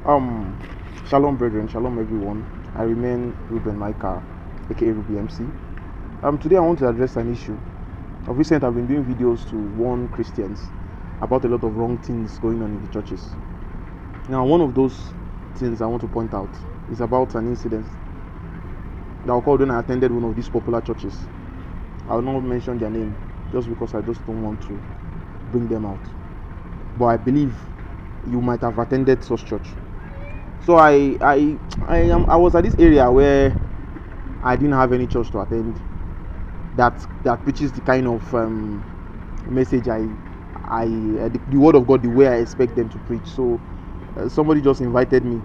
Um, Shalom, brethren. Shalom, everyone. I remain Ruben Micah, aka Ruby MC. Today I want to address an issue. Of recent, I've been doing videos to warn Christians about a lot of wrong things going on in the churches. Now, one of those things I want to point out is about an incident that occurred when I attended one of these popular churches. I will not mention their name just because I just don't want to bring them out. But I believe you might have attended such church. So I was at this area where I didn't have any church to attend that preaches the kind of message the word of God the way I expect them to preach. So somebody just invited me.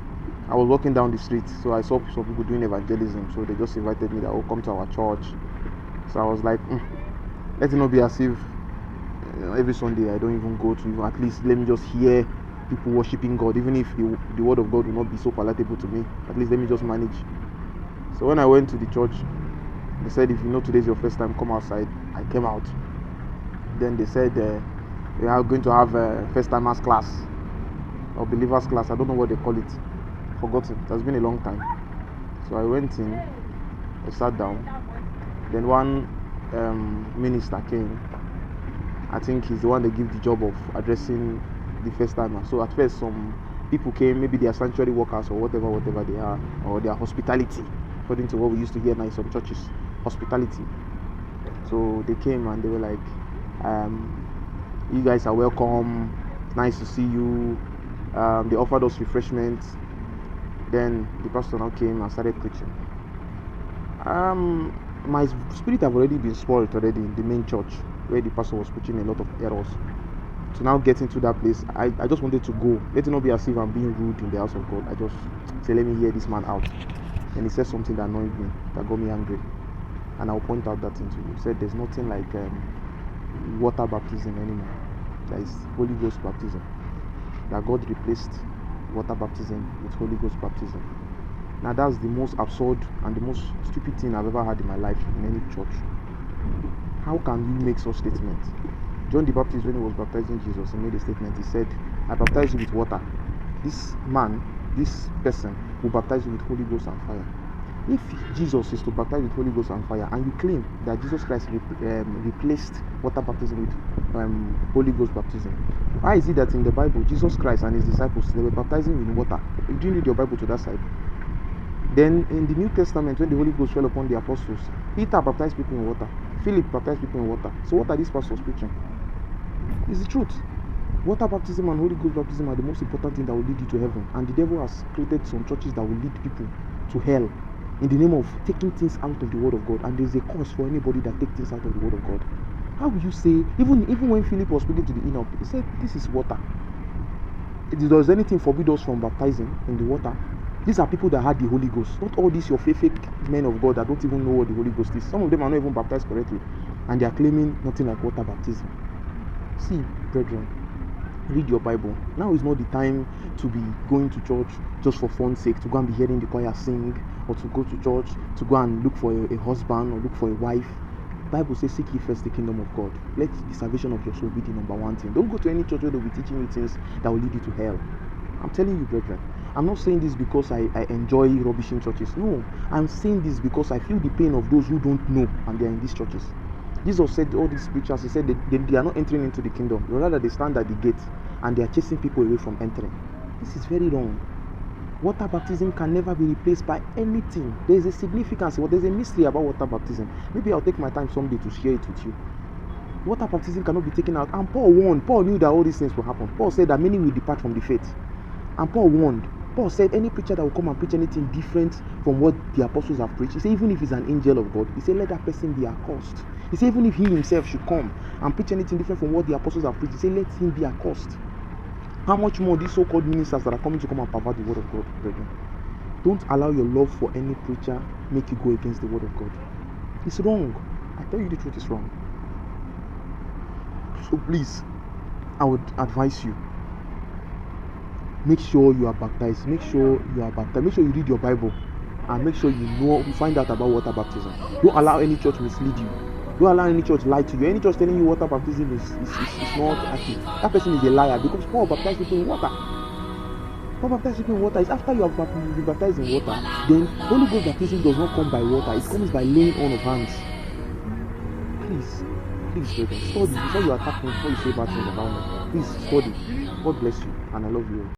I was walking down the street, so I saw some people doing evangelism. So they just invited me that come to our church. So I was like, let it not be as if every Sunday I don't even go to. At least let me just hear people worshiping God, even if the word of God will not be so palatable to me. At least let me just manage. So when I went to the church, they said, if you know today's your first time, come outside. I came out. Then they said we are going to have a first timers class or believers class. I don't know what they call it. Forgotten. It has been a long time. So I went in. I sat down. Then one minister came. I think he's the one that gives the job of addressing the first timer. So at first some people came, maybe they are sanctuary workers or whatever they are, or they are hospitality, according to what we used to hear now in some churches, hospitality. So they came and they were like, you guys are welcome, nice to see you. They offered us refreshments. Then the pastor now came and started preaching. My spirit have already been spoiled already in the main church where the pastor was preaching a lot of errors. To now get into that place, I just wanted to go. Let it not be as if I'm being rude in the house of God. I just say, let me hear this man out. And he said something that annoyed me, that got me angry. And I'll point out that thing to you. He said there's nothing like water baptism anymore. There is Holy Ghost baptism. That God replaced water baptism with Holy Ghost baptism. Now that's the most absurd and the most stupid thing I've ever had in my life in any church. How can you make such statements? John the Baptist, when he was baptizing Jesus, he made a statement. He said, I baptize you with water. This person will baptize you with Holy Ghost and fire. If Jesus is to baptize with Holy Ghost and fire, and you claim that Jesus Christ replaced water baptism with Holy Ghost baptism, why is it that in the Bible, Jesus Christ and his disciples, they were baptizing in water? You didn't read your Bible to that side. Then in the New Testament, when the Holy Ghost fell upon the apostles, Peter baptized people in water. Philip baptized people in water. So what are these pastors preaching? It's the truth. Water baptism and Holy Ghost baptism are the most important thing that will lead you to heaven. And the devil has created some churches that will lead people to hell in the name of taking things out of the word of God. And there's a curse for anybody that takes things out of the word of God. How will you say, even when Philip was speaking to the Enoch, he said, this is water. Does anything forbid us from baptizing in the water? These are people that had the Holy Ghost. Not all these your fake men of God that don't even know what the Holy Ghost is. Some of them are not even baptized correctly. And they are claiming nothing like water baptism. See, brethren, read your Bible. Now is not the time to be going to church just for fun's sake, to go and be hearing the choir sing, or to go to church to go and look for a husband or look for a wife. The Bible says, seek ye first the kingdom of God. Let the salvation of your soul be the number one thing. Don't go to any church where they'll be teaching you things that will lead you to hell. I'm telling you, brethren. I'm not saying this because I enjoy rubbishing churches. No, I'm saying this because I feel the pain of those who don't know and they're in these churches. Jesus said all these preachers, he said they are not entering into the kingdom. Rather, they stand at the gate and they are chasing people away from entering. This is very wrong. Water baptism can never be replaced by anything. There is a significance, there's a mystery about water baptism. Maybe I'll take my time someday to share it with you. Water baptism cannot be taken out. And Paul warned. Paul knew that all these things will happen. Paul said that many will depart from the faith. And Paul warned. Paul said any preacher that will come and preach anything different from what the apostles have preached, he said even if he's an angel of God, he said let that person be accursed. He said even if he himself should come and preach anything different from what the apostles have preached, he said let him be accursed. How much more these so-called ministers that are coming to come and pervert the word of God, brethren? Don't allow your love for any preacher make you go against the word of God. It's wrong. I tell you the truth, it's wrong. So please, I would advise you, make sure you are baptized. Make sure you are baptized. Make sure you read your Bible, and make sure you find out about water baptism. Don't allow any church mislead you. Don't allow any church lie to you. Any church telling you water baptism is not active, that person is a liar, because Paul baptized people in water. Paul baptized people in water is after you have been baptized in water, then Holy Ghost baptism does not come by water, it comes by laying on of hands. Please, brethren, study before you attack me, before you say bad things about me. Please study. God bless you, and I love you.